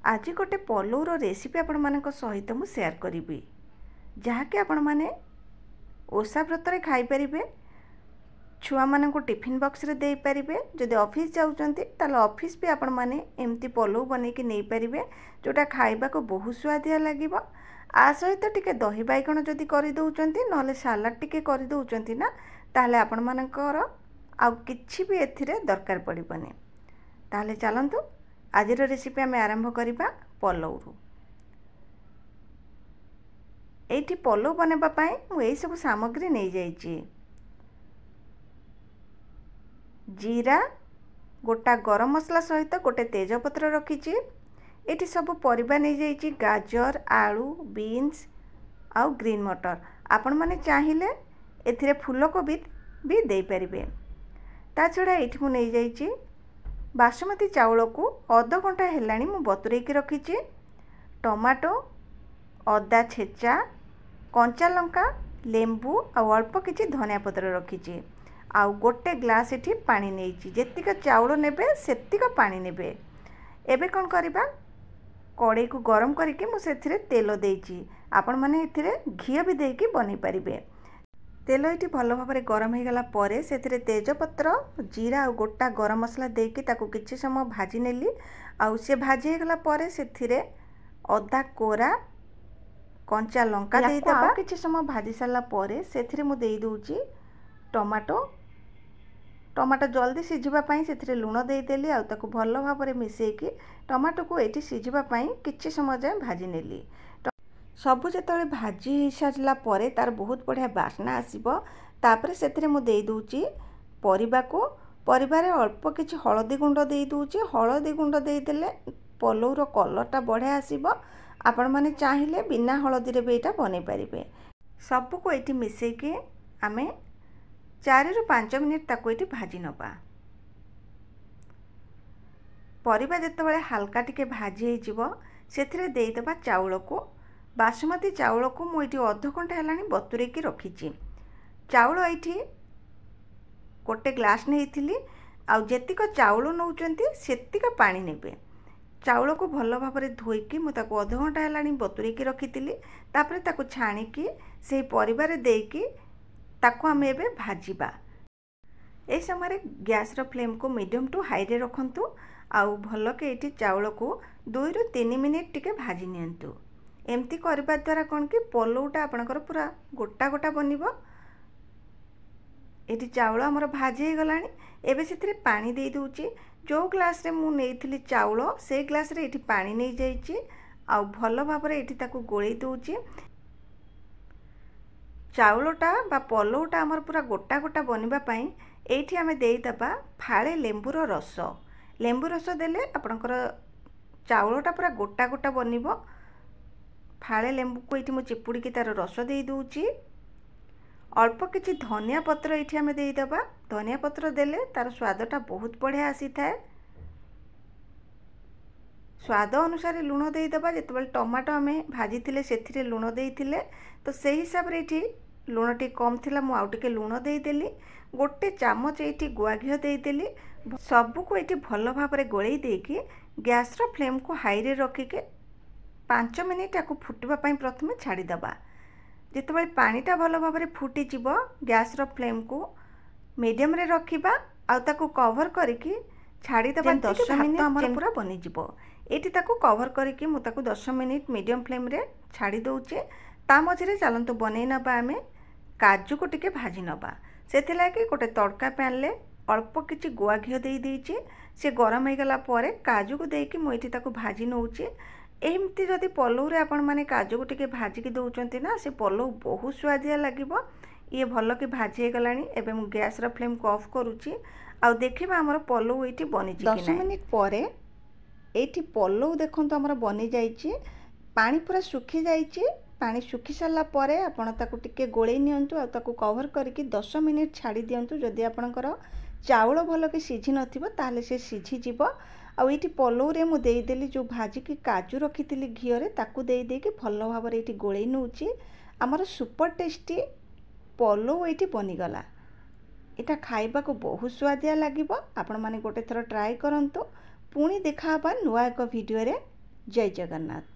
आज गोटे पलौर रेसिपी आपण मानक सहित मु शेयर करी जहाँकि आपण माने ओषा व्रत खाई पारिबे छुआ मानक टिफिन बॉक्स रे दे पारिबे जदि ऑफिस जाउचंती ताले ऑफिस भी आपण माने एमती पलौ बनै कि नहीं पारिबे जोटा खाइबा को बहुत स्वादिया लागिबो। आ सहित टिके दही बाइगण जदि करि दउचंती नले सलाड टिके करि दउचंती ना ताले आपण मानकर आ किछि भी एथिरे दरकार पड़िबनी। ताले चलंतु आजिर रेसिपी आम आरंभ करवा पलौरु। एठी पलौ बनवा पाई मु एई सब सामग्री नहीं जाइछि। जीरा गोटा गरम मसला सहित गोटे तेजपत्र रखिछि। एठी सब परिबा नहीं जाइछि गाजर आलू बीन्स आउ ग्रीन मटर। आपण माने चाहिले एथिरे फूलकोबी भी दे परिबे। ता छड़ा एठी मु नहीं जाइछि बासमती चाउल को अध घंटा हेलाणी मु बतुरेकी रखिछि। टमाटो अदा छेचा कंचा लंका लेंबू आ अल्प किछि धनिया पत्र रखिछि। आ गोटे ग्लास एठी पानी नेइछि। जेतिक चाउल नेबे सेतिक पानी नेबे। एबे कोन करबा कड़ाई को गरम करके मु सेथिरे तेल देइछि। आपण माने एथिरे घी भी देकी बनै परिबे। तेल ये भल भाव में गरम हो गला परे सेथिरे तेजपत्र जीरा और गोटा गरम मसला देकी ताकू किछि समय भाजी नेली। आउ से भाजी हो गला परे सेथिरे अदा कोरा कंचा लंका दे देबा। किछि समय भाजी साला परे सेथिरे मु देई दोउची टमाटो। टमाटो जल्दी सिझिबा पई सेथिरे लूण देई देली आउ ताकू भल भाव में मिसेकी टमाटो को एठी सिझिबा पई किछि समय जाय भाजी नेली। सबु जेतले भाजी सारला परे तार बहुत बढ़िया बास्ना आसीबो। तापरे सेथिरे मु देई दोउची परिबा को। परिबारे अल्प किछि हळदी गुंड देई दोउची। हळदी गुंड देई देले पलौर कलरटा बढ़िया आसीबो। आपण माने चाहिले बिना हळदी रे बेटा बनै परिबे। सबु को एठी मिसेकी आमे 4 रु 5 मिनिट ताको एठी भाजी नबा। परिबा जेतबेले हल्का टिके भाजी हे जिवो सेथिरे देई देबा चाउल को। बासमती चाउल को मुझे अध घंटा है बतुरेकी रखी। चाउल ये गोटे ग्लास नहीं आउ जेतिक चाउल नौचंती सेतिक पानी नेबे। चाउल को भल भाव में धोईकी मुझे अध घंटा है बतुरेकी रखी। तापरे ताको छाणिकी से परिबारे देकी ताको आमे एबे भाजीबा। ए समय गैस रो फ्लेम को मीडियम टू हाई रे रखंतु। आउ भल के एटी चाउल को 2 रु 3 मिनिट टिके भाजी नियंतु। एमती करबा द्वारा कौन कि पलौटा आपनकर पूरा गोटा गोटा बनिबो। एटी चाउल हमर भाजी हे गलानी। एबे सेथिरे पानी देई दोउची। जो ग्लास रे मु नेइथिली चाउल से ग्लास रे एटी पानी नै जाईची। आ भल भाव रे एटी ताकू गोळेई दोउची। चाउलटा बा पलौटा हमर पूरा गोटा गोटा बनिबा पई एठी हमें देई दबा फाळे लेंबूर रस। लेंबू रस देले आपनकर चाउलटा पूरा गोटा गोटा बनिबो। फाळे लेंबू को ये चिपुड़ी की तार रस दे दूची। अल्प किछि धनिया पत्र ये आम देदेबा। धनिया पत्र देले तार स्वादटा बहुत बढ़िया आसी थाए। स्वाद अनुसार लुण देदेबा। जितेबाला टमाटो आम भाजी थिले सेथिरे लुण देइथिले तो से हिसाब रे एठी लुण टी कम थिला मु आउ टिके लुण देदेली। गोटे चामच एठी गुआ घिओ देदेली। सबु को एठी भल भाव में गोळेई देकी गैस रो फ्लेम को हाई रे रखिके 5 मिनिट आपको फुटवा प्रथम छाड़ीदबा। जितेबाला पानीटा भल भाव में फुटी जीव गैस रो फ्लेम को मीडियम रे रखिबा आउ ताको कवर करके छाड़ीदबा। 10 मिनिट हमर पूरा बनी जीव। एठी ताको कवर करके मु ताको 10 मिनिट मीडियम फ्लेम रे छाड़ी दोउचे। ता मझिरे चलंतु बनै नबा आमे काजू को टिके भाजी नबा। सेथिला कि गोटे तड़का पैन ले अल्प किछि गुआ घिओ देई देइची। से गरम हो गला परे काजू को देकी मु एठी ताको भाजी नउची। एमती जदि पलौ रे आपण माने काजू को टिके भाजिकी दउचंती ना से पलौ बहुत स्वादिया लागिबो। ये भल कि भाजी गलानी। एबे मु गैस रो फ्लेम को ऑफ करूची। आ देखिबा हमर पलौ एठी बनि जी कि 10 मिनिट परे एठी पलौ देखंतु हमर बनि जाईची। पानी पूरा सुखी जाईची। पानी सुखी साला परे आपण ताको टिके गोळेई नियंतु आ ताको कवर करके 10 मिनिट छाड़ी दियंतु। जदि आपणकर चाउल भल कि सिझी नथिबो ताले से सिझी जीवो। आ ये पलौ रे मु देदेली जो भाजी की काजू रखी थी घीओ रे ताकू दे देकी भल भाव में ये गोळेई नउची। आमर सुपर टेस्टी पलौ ये बनीगला। यहाँ खाइबा को बहुत स्वादिया लगे। आपण माने गोटे थर ट्राए करंतु। पुणी देखा नुआ एक वीडियो रे। जय जगन्नाथ।